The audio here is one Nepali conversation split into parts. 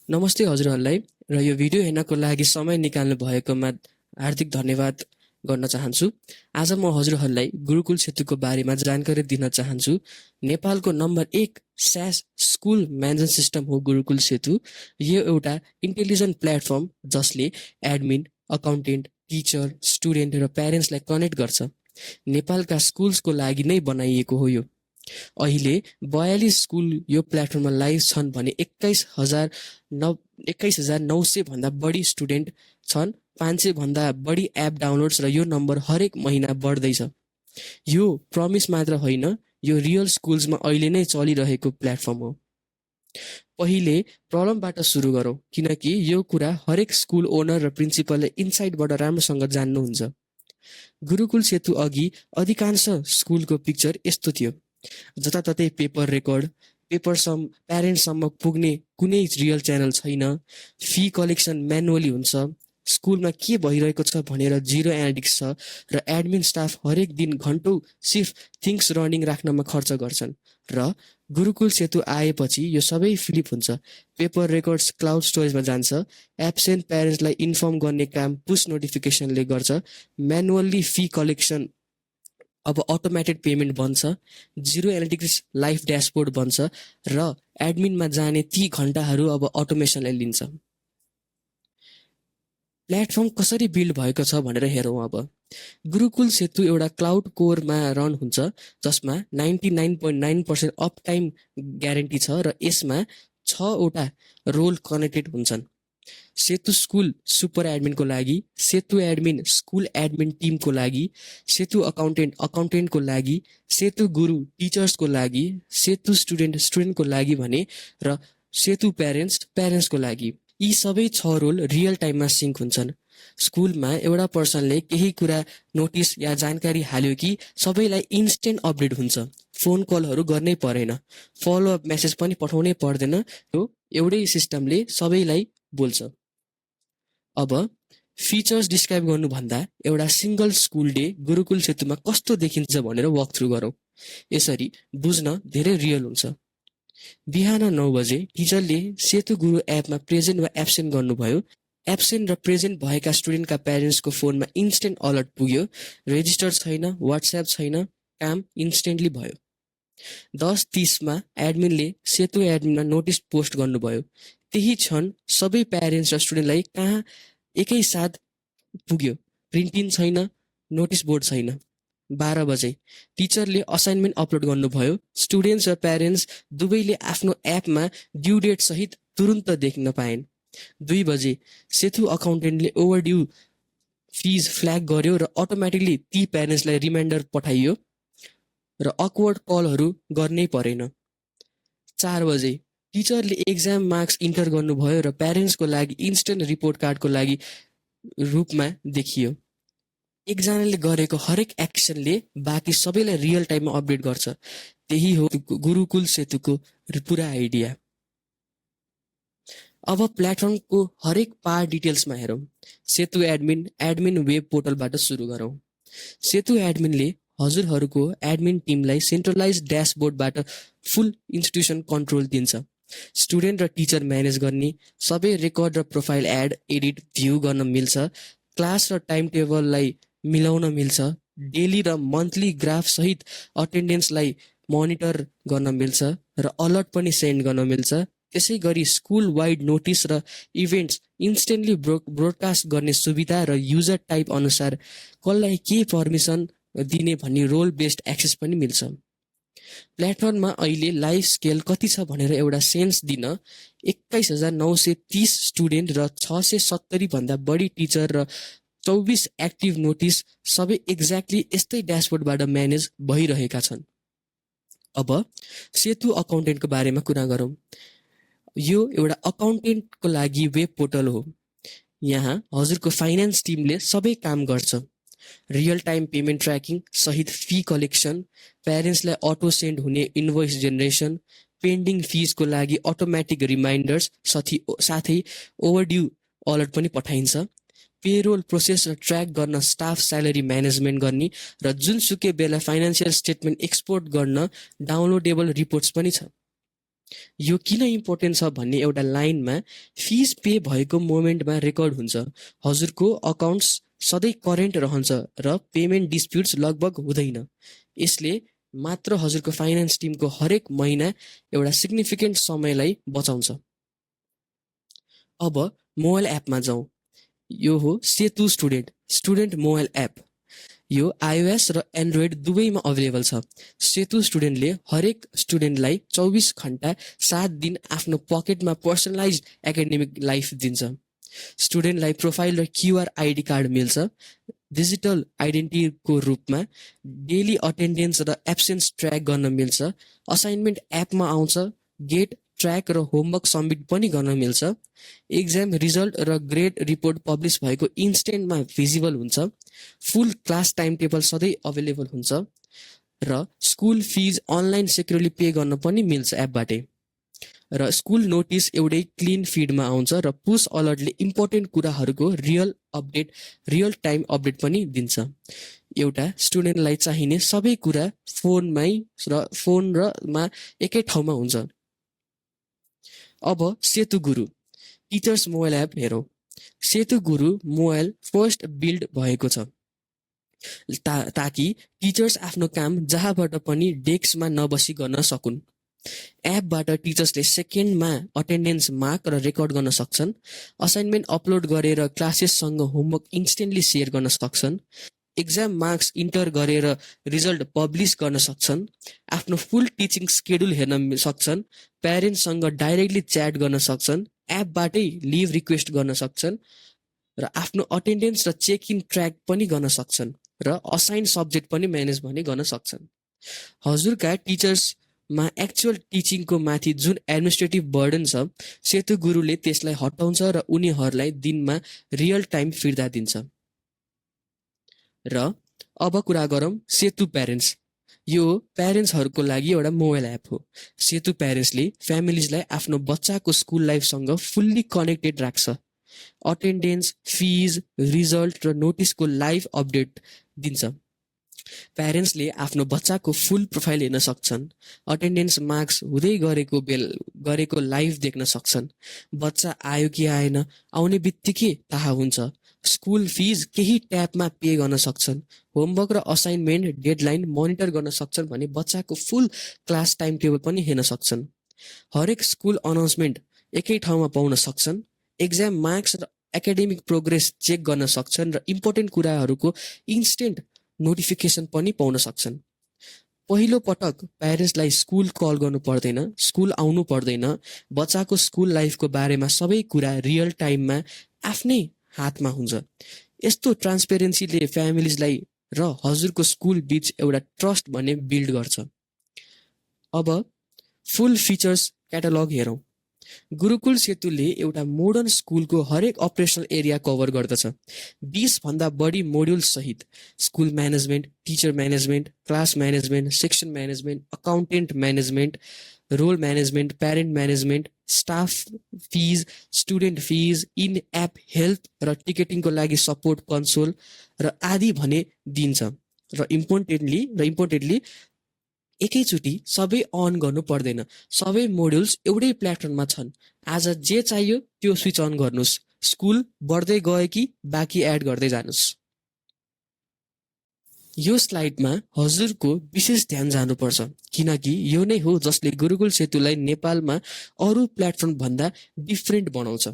नमस्ते हजुरहरूलाई र यो भिडियो हेर्नको लागि समय निकाल्नु भएकोमा हार्दिक धन्यवाद गर्न चाहन्छु। आज म हजुरहरूलाई गुरुकुल सेतुको बारेमा जानकारी दिन चाहन्छु। नेपालको नम्बर 1 स्यास स्कुल म्यानेजमेन्ट सिस्टम हो गुरुकुल सेतु। यो एउटा इन्टेलिजेन्ट प्लेटफर्म जसले एडमिन, अकाउन्टेन्ट, टिचर, स्टुडेन्ट र प्यारेन्ट्सलाई कनेक्ट गर्छ। नेपालका स्कुल्सको लागि नै बनाइएको हो यो। अहिले 42 स्कुल यो प्लेटफर्ममा लाइभ छन् भने 21,900 भन्दा बढी स्टुडेन्ट छन्। 500 भन्दा बढी एप डाउनलोड्स र यो नम्बर हरेक महिना बढ्दैछ। यो प्रमिस मात्र होइन, यो रियल स्कुल्समा अहिले नै चलिरहेको प्लेटफर्म हो। पहिले प्रब्लमबाट सुरु गरौँ, किनकि यो कुरा हरेक स्कुल ओनर र प्रिन्सिपलले इनसाइडबाट राम्रोसँग जान्नुहुन्छ। गुरुकुल सेतु अघि अधिकांश स्कुलको पिक्चर यस्तो थियो। जताततै पेपर रेकर्ड, प्यारेन्ट्ससम्म पुग्ने कुनै रियल च्यानल छैन। फी कलेक्सन म्यानुअली हुन्छ। स्कुलमा के भइरहेको छ भनेर जिरो एनालिटिक्स छ र एडमिन स्टाफ हरेक दिन घन्टौँ सिर्फ थिङ्स रनिङ राख्नमा खर्च गर्छन्। र गुरुकुल सेतु आएपछि यो सबै फ्लिप हुन्छ। पेपर रेकर्ड्स क्लाउड स्टोरेजमा जान्छ। एब्सेन्ट प्यारेन्ट्सलाई इन्फर्म गर्ने काम पुस नोटिफिकेसनले गर्छ। म्यानुअल्ली फी कलेक्सन अब अटोमेटेड पेमेन्ट बन्छ। जिरो एनालिटिक्स लाइफ ड्यासबोर्ड बन्छ र एडमिनमा जाने ती घन्टाहरू अब अटोमेसनले लिन्छ। प्लेटफर्म कसरी बिल्ड भएको छ भनेर हेरौँ अब। गुरुकुल सेतु एउटा क्लाउड कोरमा रन हुन्छ जसमा 99.9% अप टाइम ग्यारेन्टी छ र यसमा 6वटा रोल कनेक्टेड हुन्छन्। सेतु स्कुल सुपर एडमिनको लागि, सेतु एडमिन स्कुल एडमिन टिमको लागि, सेतु अकाउन्टेन्टको लागि, सेतु गुरु टिचर्सको लागि, सेतु स्टुडेन्टको लागि भने र सेतु प्यारेन्ट्सको लागि। यी सबै 6 रोल रियल टाइममा सिङ्क हुन्छन्। स्कुलमा एउटा पर्सनले केही कुरा नोटिस या जानकारी हाल्यो कि सबैलाई इन्स्टेन्ट अपडेट हुन्छ। फोन कलहरू गर्नै परेन, फलोअप मेसेज पनि पठाउनै पर्दैन। यो एउटै सिस्टमले सबैलाई बोल्छ। अब फिचर्स डिस्क्राइब गर्नुभन्दा एउटा सिङ्गल स्कुल डे गुरुकुल सेतुमा कस्तो देखिन्छ भनेर वक थ्रु गरौँ। यसरी बुझ्न धेरै रियल हुन्छ। बिहान 9 बजे टिचरले सेतु गुरु एपमा प्रेजेन्ट वा एब्सेन्ट गर्नुभयो। एब्सेन्ट र प्रेजेन्ट भएका स्टुडेन्टका प्यारेन्ट्सको फोनमा इन्स्टेन्ट अलर्ट पुग्यो। रेजिस्टर छैन, वाट्सएप छैन, काम इन्स्टेन्टली भयो। 10:30मा एडमिनले सेतु एडमिनमा नोटिस पोस्ट गर्नुभयो। त्यही क्षण सबै प्यारेन्ट्स र स्टुडेन्टलाई कहाँ एकैसाथ पुग्यो। प्रिन्टिङ छैन, नोटिस बोर्ड छैन। 12 बजे टिचरले असाइनमेन्ट अपलोड गर्नुभयो। स्टुडेन्ट्स र प्यारेन्ट्स दुवैले आफ्नो एपमा ड्यु डेट सहित तुरुन्त देख्न पाएन्। 2 बजे सेतु अकाउन्टेन्टले ओभरड्यु फिज फ्ल्याग गर्यो र अटोमेटिकली ती प्यारेन्ट्सलाई रिमाइन्डर पठाइयो र अकवर्ड कलहरू गर्नै परेन। 4 बजे टिचरले एक्जाम मार्क्स इन्टर गर्नुभयो र प्यारेन्ट्सको लागि इन्स्टेन्ट रिपोर्ट कार्डको लागि रूपमा देखियो। एकजनाले गरेको हरेक एक्सनले बाँकी सबैलाई रियल टाइममा अपडेट गर्छ। त्यही हो गुरुकुल सेतुको पुरा आइडिया। अब प्लेटफर्मको हरेक पार्ट डिटेल्समा हेरौँ। सेतु एडमिन वेब पोर्टलबाट सुरु गरौँ। सेतु एडमिनले हजुरहरूको एडमिन टिमलाई सेन्ट्रलाइज ड्यासबोर्डबाट फुल इन्स्टिट्युसन कन्ट्रोल दिन्छ। स्टुडेन्ट र टिचर म्यानेज गर्ने सबै रेकर्ड र प्रोफाइल एडिट भ्यू गर्न मिल्छ। क्लास र टाइम टेबललाई मिलाउन मिल्छ। डेली र मन्थली ग्राफ सहित अटेन्डेन्सलाई मोनिटर गर्न मिल्छ र अलर्ट पनि सेन्ड गर्न मिल्छ। त्यसै गरी स्कुल वाइड नोटिस र इभेन्ट्स इन्स्टेन्टली ब्रोडकास्ट गर्ने सुविधा र युजर टाइप अनुसार कसलाई के पर्मिसन दिने भन्ने रोल बेस्ड एक्सेस पनि मिल्छ। प्लेटफर्ममा अहिले लाइफ स्केल कति छ भनेर एउटा सेन्स दिन 21,930 स्टुडेन्ट र 670 भन्दा बढी टिचर र 24 एक्टिभ नोटिस सबै एक्ज्याक्टली यस्तै ड्यासबोर्डबाट म्यानेज भइरहेका छन्। अब सेतु अकाउन्टेन्टको बारेमा कुरा गरौँ। यो एउटा अकाउन्टेन्टको लागि वेब पोर्टल हो। यहाँ हजुरको फाइनेन्स टिमले सबै काम गर्छ। रियल टाइम पेमेन्ट ट्र्याकिङ सहित फी कलेक्सन, प्यारेन्ट्सलाई अटो सेन्ड हुने इन्भोइस जेनेरेसन, पेन्डिङ फिजको लागि अटोमेटिक रिमाइन्डर्स साथै ओभरड्यु अलर्ट पनि पठाइन्छ। पेरोल प्रोसेस र ट्र्याक गर्न स्टाफ स्यालेरी म्यानेजमेन्ट गर्ने र जुनसुकै बेला फाइनेन्सियल स्टेटमेन्ट एक्सपोर्ट गर्न डाउनलोडेबल रिपोर्ट्स पनि छ। यो किन इम्पोर्टेन्ट छ भन्ने एउटा लाइनमा फिज पे भएको मोमेन्टमा रेकर्ड हुन्छ। हजुरको अकाउन्ट्स सधैँ करेन्ट रहन्छ र पेमेन्ट डिस्प्युट्स लगभग हुँदैन। यसले मात्र हजुरको फाइनेन्स टिमको हरेक महिना एउटा सिग्निफिकेन्ट समयलाई बचाउँछ। अब मोबाइल एपमा जाउँ। यो हो सेतु स्टुडेन्ट मोबाइल एप। यो iOS र एन्ड्रोइड दुवैमा अभाइलेबल छ। सेतु स्टुडेन्टले हरेक स्टुडेन्टलाई 24 घण्टा 7 दिन आफ्नो पकेटमा पर्सनलाइज एकाडेमिक लाइफ दिन्छ। स्टुडेन्टलाई प्रोफाइल र क्युआर आइडी कार्ड मिल्छ। डिजिटल आइडेन्टिटीको रूपमा डेली अटेन्डेन्स र एब्सेन्स ट्र्याक गर्न मिल्छ। असाइनमेन्ट एपमा आउँछ। गेट ट्र्याक र होमवर्क सबमिट पनि गर्न मिल्छ। एक्जाम रिजल्ट र ग्रेड रिपोर्ट पब्लिस भएको इन्स्टेन्टमा भिजिबल हुन्छ। फुल क्लास टाइम टेबल सधैँ अभाइलेबल हुन्छ र स्कुल फिज अनलाइन सेक्युरली पे गर्न पनि मिल्छ एपबाटै। र स्कुल नोटिस एउटै क्लिन फिडमा आउँछ र पुस अलर्टले इम्पोर्टेन्ट कुराहरूको रियल टाइम अपडेट पनि दिन्छ। एउटा स्टुडेन्टलाई चाहिने सबै कुरा फोन र एकै ठाउँमा हुन्छ। अब सेतु गुरु टिचर्स मोबाइल एप हेरौँ। सेतु गुरु मोबाइल फर्स्ट बिल्ड भएको छ ताकि टिचर्स आफ्नो काम जहाँबाट पनि डेस्कमा नबसी गर्न सकुन्। एपबाट टिचर्सले सेकेन्डमा अटेन्डेन्स मार्क र रेकर्ड गर्न सक्छन्। असाइनमेन्ट अपलोड गरेर क्लासेससँग होमवर्क इन्स्टेन्टली सेयर गर्न सक्छन्। एक्जाम मार्क्स इन्टर गरेर रिजल्ट पब्लिस गर्न सक्छन्। आफ्नो फुल टिचिङ स्केड्युल हेर्न सक्छन्। प्यारेन्ट्ससँग डाइरेक्टली च्याट गर्न सक्छन्। एपबाटै लिभ रिक्वेस्ट गर्न सक्छन् र आफ्नो अटेन्डेन्स र चेक इन ट्र्याक पनि गर्न सक्छन् र असाइन सब्जेक्ट पनि म्यानेज भने गर्न सक्छन्। हजुरका टिचर्समा एक्चुअल टिचिङको माथि जुन एडमिनिस्ट्रेटिभ बर्डन छ, सेतु गुरुले त्यसलाई हटाउँछ र उनीहरूलाई दिनमा रियल टाइम फिर्ता दिन्छ। र अब कुरा गरौँ सेतु प्यारेन्ट्स। यो प्यारेन्ट्सहरूको लागि एउटा मोबाइल एप हो। सेतु प्यारेन्ट्सले फ्यामिलीजलाई आफ्नो बच्चाको स्कुल लाइफसँग फुल्ली कनेक्टेड राख्छ। अटेन्डेन्स, फिज, रिजल्ट र नोटिसको लाइभ अपडेट दिन्छ। प्यारेन्ट्सले आफ्नो बच्चाको फुल प्रोफाइल हेर्न सक्छन्। अटेन्डेन्स मार्क्स हुँदै गरेको लाइभ देख्न सक्छन्। बच्चा आयो कि आएन आउने बित्तिकै थाहा हुन्छ। स्कुल फिज केही ट्याबमा पे गर्न सक्छन्। होमवर्क र असाइनमेन्ट डेडलाइन मोनिटर गर्न सक्छन् भने बच्चाको फुल क्लास टाइम टेबल पनि हेर्न सक्छन्। हरेक स्कुल अनाउन्समेन्ट एकै ठाउँमा पाउन सक्छन्। एक्जाम मार्क्स र एकाडेमिक प्रोग्रेस चेक गर्न सक्छन् र इम्पोर्टेन्ट कुराहरूको इन्स्टेन्ट नोटिफिकेसन पनि पाउन सक्छन्। पहिलो पटक प्यारेन्ट्सलाई स्कुल कल गर्नु पर्दैन, स्कुल आउनु पर्दैन। बच्चाको स्कुल लाइफको बारेमा सबै कुरा रियल टाइममा आफ्नै हातमा हुन्छ। यस्तो ट्रान्सपेरेन्सीले फ्यामिलीजलाई र हजुरको स्कुल बिच एउटा ट्रस्ट भन्ने बिल्ड गर्छ। अब फुल फिचर्स क्याटालग हेरौँ। गुरुकुल सेतुले एउटा मोडर्न स्कुलको हरेक अपरेसनल एरिया कभर गर्दछ। 20 भन्दा बढी मोड्युल सहित school management, teacher management, class management, section management, accountant management, role management, parent management, staff fees, student fees, in app help र टिकटिङको लागि सपोर्ट कन्सोल र आदि भने दिन्छ। र इम्पोर्टेन्टली एकैचोटि सबै अन गर्नु पर्दैन। सबै मोड्युल्स एउटै प्लेटफर्ममा छन्। आज जे चाहियो त्यो स्विच अन गर्नुहोस्। स्कुल बढ्दै गयो कि बाँकी एड गर्दै जानुहोस्। यो स्लाइडमा हजुरको विशेष ध्यान जानुपर्छ किनकि यो नै हो जसले गुरुकुल सेतुलाई नेपालमा अरू प्लेटफर्म भन्दा डिफ्रेन्ट बनाउँछ।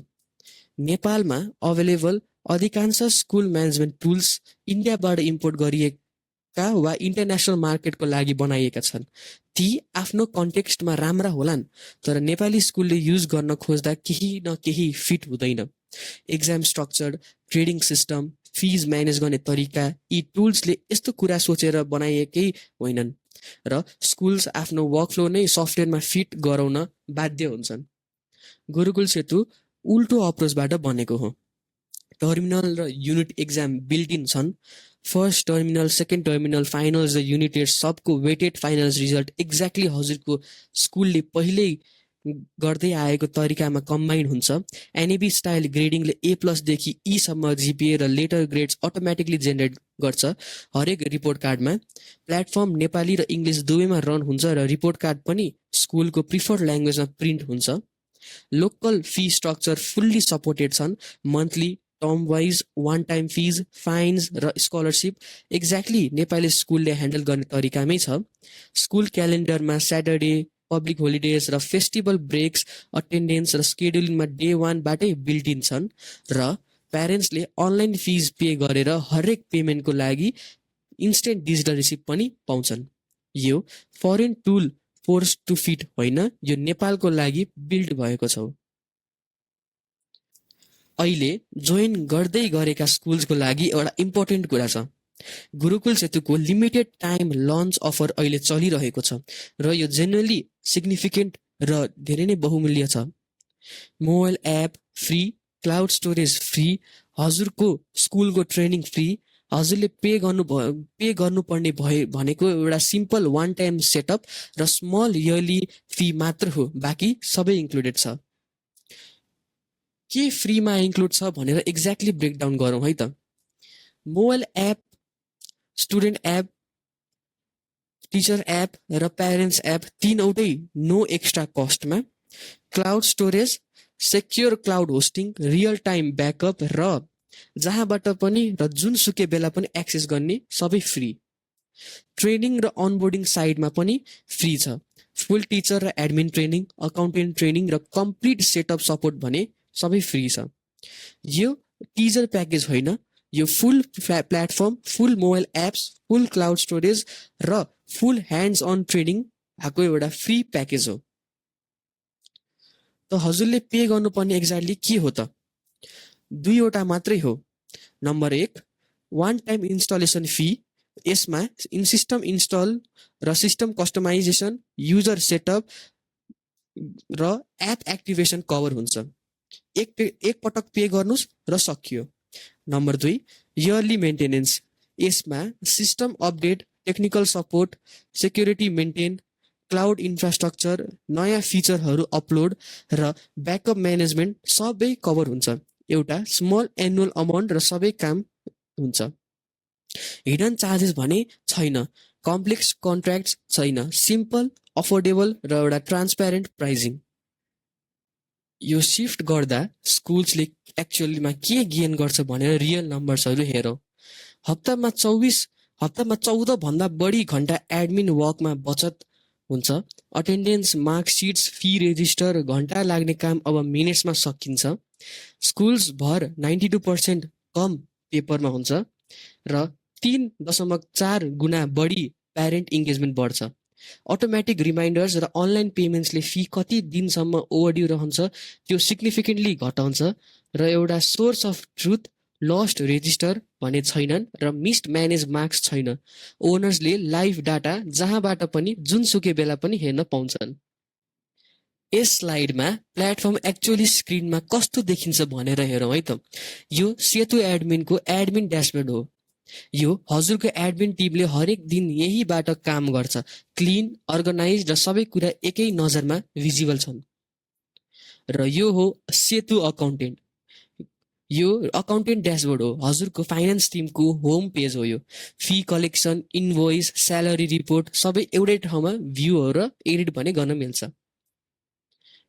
नेपालमा अभाइलेबल अधिकांश स्कुल म्यानेजमेन्ट टुल्स इन्डियाबाट इम्पोर्ट गरिएका वा इन्टरनेसनल मार्केटको लागि बनाइएका छन्। ती आफ्नो कन्टेक्स्टमा राम्रा होलान्, तर नेपाली स्कुलले युज गर्न खोज्दा केही न केही फिट हुँदैन। Exam structure, grading system, fees manage गर्ने तरिका, यी टुल्सले यस्तो कुरा सोचेर बनाइएकै होइनन् र स्कुल्स आफ्नो वर्कफ्लो नै सफ्टवेयरमा फिट गराउन बाध्य हुन्छन्। गुरुकुल सेतु उल्टो अप्रोचबाट बनेको हो। टर्मिनल र युनिट एक्जाम बिल्ट इन छन्। First terminal, second terminal, finals र युनिट टेस्ट सबको वेटेड फाइनल्स रिजल्ट एक्ज्याक्टली हजुरको स्कुलले पहिल्यै गर्दै आएको तरिकामा कम्बाइन हुन्छ। एनएबी स्टाइल ग्रेडिङले A+ देखि E सम्म जिपिए र लेटर ग्रेड्स अटोमेटिकली जेनेरेट गर्छ हरेक रिपोर्ट कार्डमा। प्लेटफर्म नेपाली र इङ्ग्लिस दुवैमा रन हुन्छ र रिपोर्ट कार्ड पनि स्कुलको प्रिफर्ड ल्याङ्ग्वेजमा प्रिन्ट हुन्छ। Local fee structure fully supported छन्। Monthly, term wise, one time fees, fines र स्कलरसिप एक्ज्याक्टली नेपाली स्कुलले ह्यान्डल गर्ने तरिकामै छ। स्कुल क्यालेन्डरमा स्याटरडे, पब्लिक होलिडेज र फेस्टिभल ब्रेक्स अटेन्डेन्स र स्केड्युलिङमा डे 1बाटै बिल्ट इन छन् र प्यारेन्ट्सले अनलाइन फिज पे गरेर हरेक पेमेन्टको लागि इन्स्टेन्ट डिजिटल रिसिप्ट पनि पाउँछन्। यो foreign tool force to fit होइन, यो नेपालको लागि बिल्ड भएको छ। अहिले जोइन गर्दै गरेका स्कुल्सको लागि एउटा इम्पोर्टेन्ट कुरा छ। गुरुकुल सेतुको लिमिटेड टाइम लन्च अफर अहिले चलिरहेको छ र यो जेन्युनली सिग्निफिकेन्ट र धेरै नै बहुमूल्य छ। Mobile app free, cloud storage free, हजुरको स्कुलको ट्रेनिङ फ्री, हजुरले पे गर्नुपर्ने भनेको एउटा सिम्पल वान टाइम सेटअप र स्मल इयरली फी मात्र हो, बाँकी सबै इन्क्लुडेड छ। के फ्रीमा इन्क्लुड छ भनेर एक्ज्याक्टली ब्रेकडाउन गरौँ है त। Mobile app, student app, teacher app र parents app तीनवटै no extra कस्टमा। Cloud storage, secure cloud hosting, real time backup र जहाँबाट पनि र जुनसुकै बेला पनि एक्सेस गर्ने सबै फ्री। ट्रेनिङ र अनबोर्डिङ साइडमा पनि फ्री छ। फुल टिचर र एडमिन ट्रेनिङ, अकाउन्टेन्ट ट्रेनिङ र कम्प्लिट सेटअप सपोर्ट भने सबै फ्री छ। यो टिजर प्याकेज होइन, यो फुल प्लेटफर्म, फुल मोबाइल एप्स, फुल क्लाउड स्टोरेज र फुल ह्यान्ड्स अन ट्रेनिङ भएको एउटा फ्री प्याकेज हो। त हजुरले पे गर्नुपर्ने एक्ज्याक्टली के हो त? दुईवटा मात्रै हो। Number 1, one time installation fee. यसमा सिस्टम इन्स्टल र सिस्टम कस्टमाइजेसन, युजर सेटअप र एप एक्टिभेसन कभर हुन्छ। एक पटक पे गर्नुस् र सकियो। Number 2, yearly maintenance. यसमा system update, technical support, security maintain, cloud infrastructure, नयाँ फिचरहरू अपलोड र ब्याकअप म्यानेजमेन्ट सबै कभर हुन्छ। एउटा स्मल एनुअल अमाउन्ट र सबै काम हुन्छ। हिडन चार्जेस भने छैन, कम्प्लेक्स कन्ट्र्याक्ट छैन, सिम्पल, अफोर्डेबल र एउटा ट्रान्सप्यारेन्ट प्राइजिङ। यो सिफ्ट गर्दा स्कुल्सले एक्चुअलीमा के गेन गर्छ भनेर रियल नम्बर्सहरू हेरौँ। हप्तामा 14 भन्दा बढी घन्टा एडमिन वर्कमा बचत हुन्छ। अटेन्डेन्स, मार्कसिट्स, फी रेजिस्टर, घन्टा लाग्ने काम अब मिनट्समा सकिन्छ। स्कुल्स भर 92% कम पेपरमा हुन्छ र 3.4 गुणा बढी प्यारेन्ट इङ्गेजमेन्ट बढ्छ। अटोमेटिक रिमाइन्डर्स र अनलाइन पेमेन्ट्सले फी कति दिनसम्म ओभरड्यू रहन्छ त्यो सिग्निफिकेन्टली घटाउँछ र एउटा source of truth, lost register भने छैनन् र मिस्ड म्यानेज मार्क्स छैन। ओनर्सले लाइभ डाटा जहाँबाट पनि जुनसुकै बेला पनि हेर्न पाउँछन्। यस स्लाइडमा प्लेटफर्म एक्चुअली स्क्रिनमा कस्तो देखिन्छ भनेर हेरौँ है त। यो सेतु एडमिनको एडमिन ड्यासबोर्ड हो। यो हजुरको एडमिन टिमले हरेक दिन यहीबाट काम गर्छ। क्लिन, अर्गनाइज र सबै कुरा एकै नजरमा भिजिबल छन्। र यो हो सेतु अकाउन्टेन्ट। यो अकाउन्टेन्ट ड्यासबोर्ड हो, हजुरको फाइनेन्स टिमको होम पेज हो। यो fee collection, invoice, salary report सबै एउटै ठाउँमा भ्यू हो र एडिट भने गर्न मिल्छ।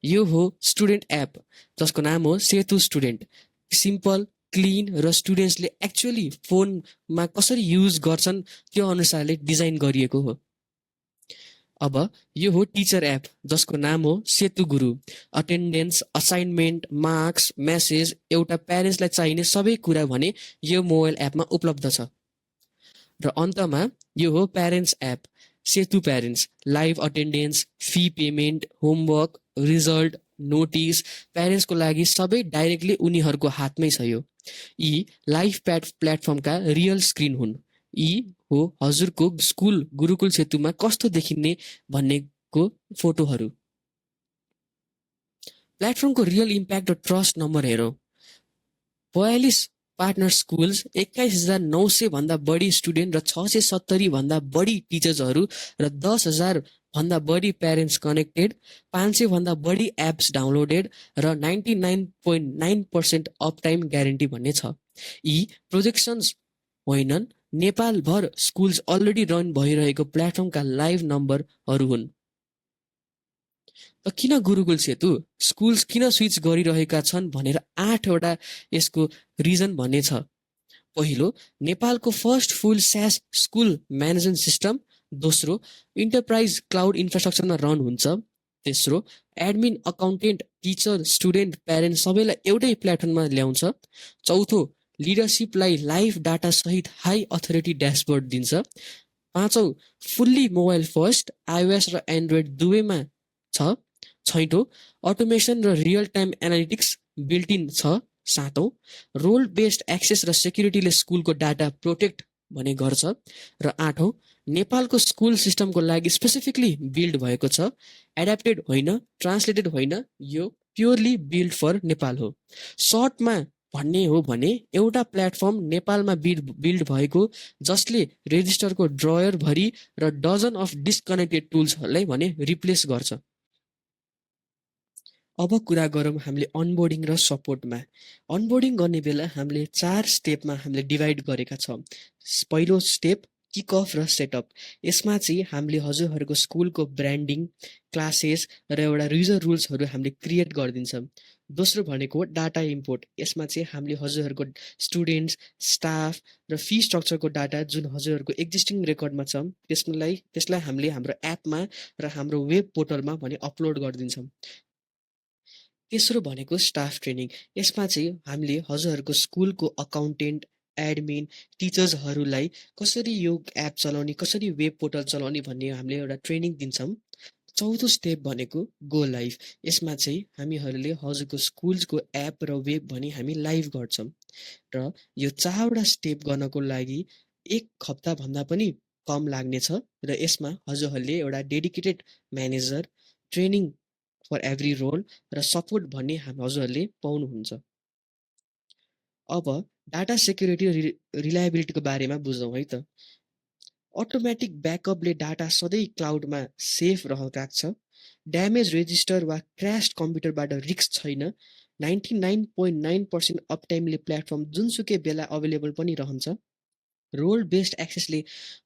यो हो स्टुडेन्ट एप जसको नाम हो सेतु स्टुडेन्ट। सिम्पल, क्लिन र स्टुडेन्ट्सले एक्चुअली फोनमा कसरी युज गर्छन् त्यो अनुसारले डिजाइन गरिएको हो। अब यो हो टिचर एप जसको नाम हो सेतु गुरु। अटेन्डेन्स, असाइनमेन्ट, मार्क्स, मेसेज, एउटा प्यारेन्ट्सलाई चाहिने सबै कुरा भने यो मोबाइल एपमा उपलब्ध छ। र अन्तमा यो हो parents app, Setu parents. Live attendance, fee payment, homework, result, notice, प्यारेन्ट्सको लागि सबै डाइरेक्टली उनीहरूको हातमै छ। यो यी लाइभ प्लेटफर्मका रियल स्क्रिन हुन्। यी हो हजुरको स्कुल गुरुकुल सेतुमा कस्तो देखिने भन्नेको फोटोहरू। प्लेटफर्मको रियल इम्प्याक्ट र ट्रस्ट नम्बर हेरौँ। पार्टनर स्कुल्स 21,900 भन्दा बढी स्टुडेन्ट र 670 भन्दा बढी टिचर्सहरू र 10,000 भन्दा बढी प्यारेन्ट्स कनेक्टेड, 500 भन्दा बढी एप्स डाउनलोडेड र 99.9% अप टाइम ग्यारेन्टी भन्ने छ। यी प्रोजेक्सन्स होइनन्, नेपालभर स्कुल्स अलरेडी रन भइरहेको प्लेटफर्मका लाइभ नम्बरहरू हुन्। त किन गुरुकुल सेतु स्कुल्स किन स्विच गरिरहेका छन् भनेर 8वटा यसको रिजन भन्ने छ। पहिलो, नेपालको फर्स्ट फुल स्यास स्कुल म्यानेजमेन्ट सिस्टम। दोस्रो, इन्टरप्राइज क्लाउड इन्फ्रास्ट्रक्चरमा रन हुन्छ। तेस्रो, admin, accountant, teacher, student, parent सबैलाई एउटै प्लेटफर्ममा ल्याउँछ। चौथो, लिडरसिपलाई लाइभ डाटा सहित हाई अथोरिटी ड्यासबोर्ड दिन्छ। पाँचौँ, फुल्ली मोबाइल फर्स्ट, आइओएस र एन्ड्रोइड दुवैमा छ। छैटौँ, अटोमेसन र real time analytics built in छ। सातौँ, रोल बेस्ड एक्सेस र सेक्युरिटीले स्कुलको डाटा प्रोटेक्ट भने गर्छ। र आठौँ, नेपालको स्कुल सिस्टमको लागि स्पेसिफिकली बिल्ड भएको छ, एड्याप्टेड होइन, ट्रान्सलेटेड होइन, यो प्योरली बिल्ड फर नेपाल हो। सर्टमा भन्ने हो भने एउटा प्लेटफर्म नेपालमा बिल्ड भएको जसले रेजिस्टरको ड्रयरभरि र डजन अफ डिस्कनेक्टेड टुल्सहरूलाई भने रिप्लेस गर्छ। अब कुरा गरौँ हामीले अनबोर्डिङ र सपोर्टमा। अनबोर्डिङ गर्ने बेला हामीले 4 स्टेपमा हामीले डिभाइड गरेका छौँ। पहिलो स्टेप किक अफ र सेटअप। यसमा चाहिँ हामीले हजुरहरूको स्कुलको ब्रान्डिङ, क्लासेस र एउटा युजर रुल्सहरू हामीले क्रिएट गरिदिन्छौँ। दोस्रो भनेको डाटा इम्पोर्ट। यसमा चाहिँ हामीले हजुरहरूको स्टुडेन्ट्स, स्टाफ र फी स्ट्रक्चरको डाटा जुन हजुरहरूको एक्जिस्टिङ रेकर्डमा छ त्यसलाई हामीले हाम्रो एपमा र हाम्रो वेब पोर्टलमा भने अपलोड गरिदिन्छौँ। तेस्रो भनेको स्टाफ ट्रेनिङ। यसमा चाहिँ हामीले हजुरहरूको स्कुलको अकाउन्टेन्ट, एडमिन, टिचर्सहरूलाई कसरी यो एप चलाउने, कसरी वेब पोर्टल चलाउने भन्ने हामीले एउटा ट्रेनिङ दिन्छौँ। चौथो स्टेप भनेको गो लाइभ। यसमा चाहिँ हामीहरूले हजुरको स्कुल्सको एप र वेब भने हामी लाइभ गर्छौँ। र यो 4वटा स्टेप गर्नको लागि 1 हप्ताभन्दा पनि कम लाग्नेछ। र यसमा हजुरहरूले एउटा dedicated manager, training for every role र सपोर्ट भन्ने हजुरहरूले पाउनुहुन्छ। अब डाटा सेक्युरिटी र रिलायबिलिटीको बारेमा बुझौँ है त। अटोमेटिक ब्याकअपले डाटा सधैँ क्लाउडमा सेफ राख्छ। ड्यामेज रेजिस्टर वा क्र्यास्ड कम्प्युटरबाट रिस्क छैन। 99.9% अपटाइमले प्लेटफर्म जुनसुकै बेला अभाइलेबल पनि रहन्छ। रोल बेस्ड एक्सेसले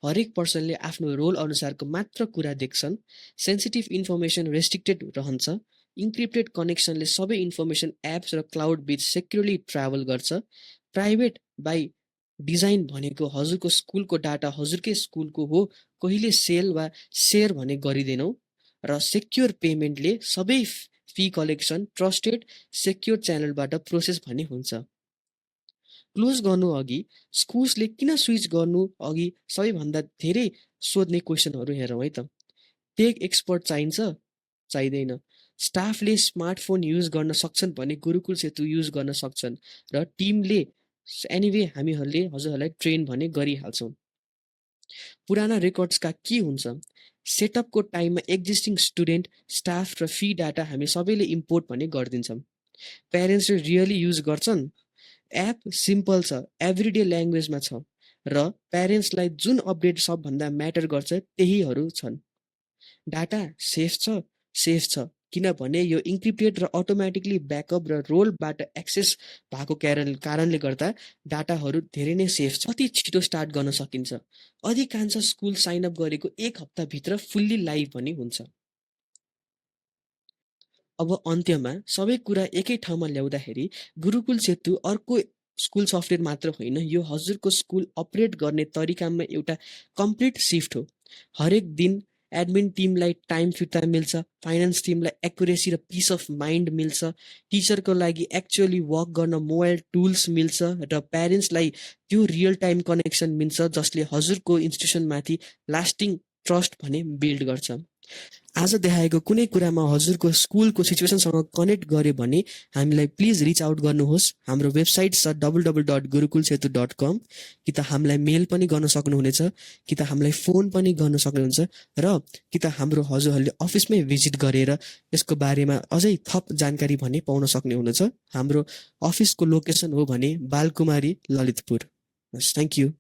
हरेक पर्सनले आफ्नो रोल अनुसारको मात्र कुरा देख्छन्। सेन्सिटिभ इन्फर्मेसन रेस्ट्रिक्टेड रहन्छ। इन्क्रिप्टेड कनेक्सनले सबै इन्फर्मेसन एप्स र क्लाउड बिच सेक्युरली ट्राभल गर्छ। प्राइभेट बाई डिजाइन भनेको हजुरको स्कुलको डाटा हजुरकै स्कुलको हो, कहिले सेल वा सेयर भने गरिँदैनौँ। र सेक्योर पेमेन्टले सबै फी कलेक्सन ट्रस्टेड सेक्योर च्यानलबाट प्रोसेस भन्ने हुन्छ। क्लोज गर्नु अघि स्कुल्सले किन स्विच गर्नु अघि सबैभन्दा धेरै सोध्ने क्वेसनहरू हेरौँ है त। टेक एक्सपर्ट चाहिन्छ? चाहिँदैन। स्टाफले स्मार्टफोन युज गर्न सक्छन् भने गुरुकुल सेतु युज गर्न सक्छन् र टिमले एनिवे हामीहरूले हजुरहरूलाई ट्रेन भने गरिहाल्छौँ। पुराना रेकर्ड्सका के हुन्छ? सेटअपको टाइममा एक्जिस्टिङ स्टुडेन्ट, स्टाफ र फी डाटा हामी सबैले इम्पोर्ट भने गरिदिन्छौँ। प्यारेन्ट्सले रियली युज गर्छन्? एप सिम्पल छ, एभ्रिडे ल्याङ्ग्वेजमा छ र प्यारेन्ट्सलाई जुन अपडेट सबभन्दा म्याटर गर्छ त्यहीहरू छन्। डाटा सेफ छ? सेफ छ, किनभने यो इन्क्रिप्टेड र अटोमेटिकली ब्याकअप र रोलबाट एक्सेस भएको कारणले गर्दा डाटाहरू धेरै नै सेफ छ। अति छिटो स्टार्ट गर्न सकिन्छ। अधिकांश स्कुल साइनअप गरेको 1 हप्ताभित्र फुल्ली लाइभ पनि हुन्छ। अब अन्त्यमा सबै कुरा एकै ठाउँमा ल्याउँदाखेरि गुरुकुल सेतु अर्को स्कुल सफ्टवेयर मात्र होइन, यो हजुरको स्कुल अपरेट गर्ने तरिकामा एउटा कम्प्लिट सिफ्ट हो। हरेक दिन एडमिन टिमलाई टाइम फिर्ता मिल्छ, फाइनेन्स टिमलाई एक्युरेसी र पिस अफ माइन्ड मिल्छ, टिचरको लागि एक्चुअली वर्क गर्न मोबाइल टुल्स मिल्छ र प्यारेन्ट्सलाई त्यो रियल टाइम कनेक्सन मिल्छ जसले हजुरको इन्स्टिट्युसनमाथि लास्टिङ ट्रस्ट भने बिल्ड गर्छ। आज देखाएको कुनै कुरामा हजुरको स्कुलको सिचुएसनसँग कनेक्ट गर्यो भने हामीलाई प्लिज रिच आउट गर्नुहोस्। हाम्रो वेबसाइट छ www.gurukulsetu.com। कि त हामीलाई मेल पनि गर्न सक्नुहुनेछ, कि त हामीलाई फोन पनि गर्न सक्नुहुन्छ, र कि त हाम्रो हजुरहरूले अफिसमै भिजिट गरेर यसको बारेमा अझै थप जानकारी भने पाउन सक्ने हुनेछ। हाम्रो अफिसको लोकेसन हो भने बालकुमारी ललितपुर। Thank you.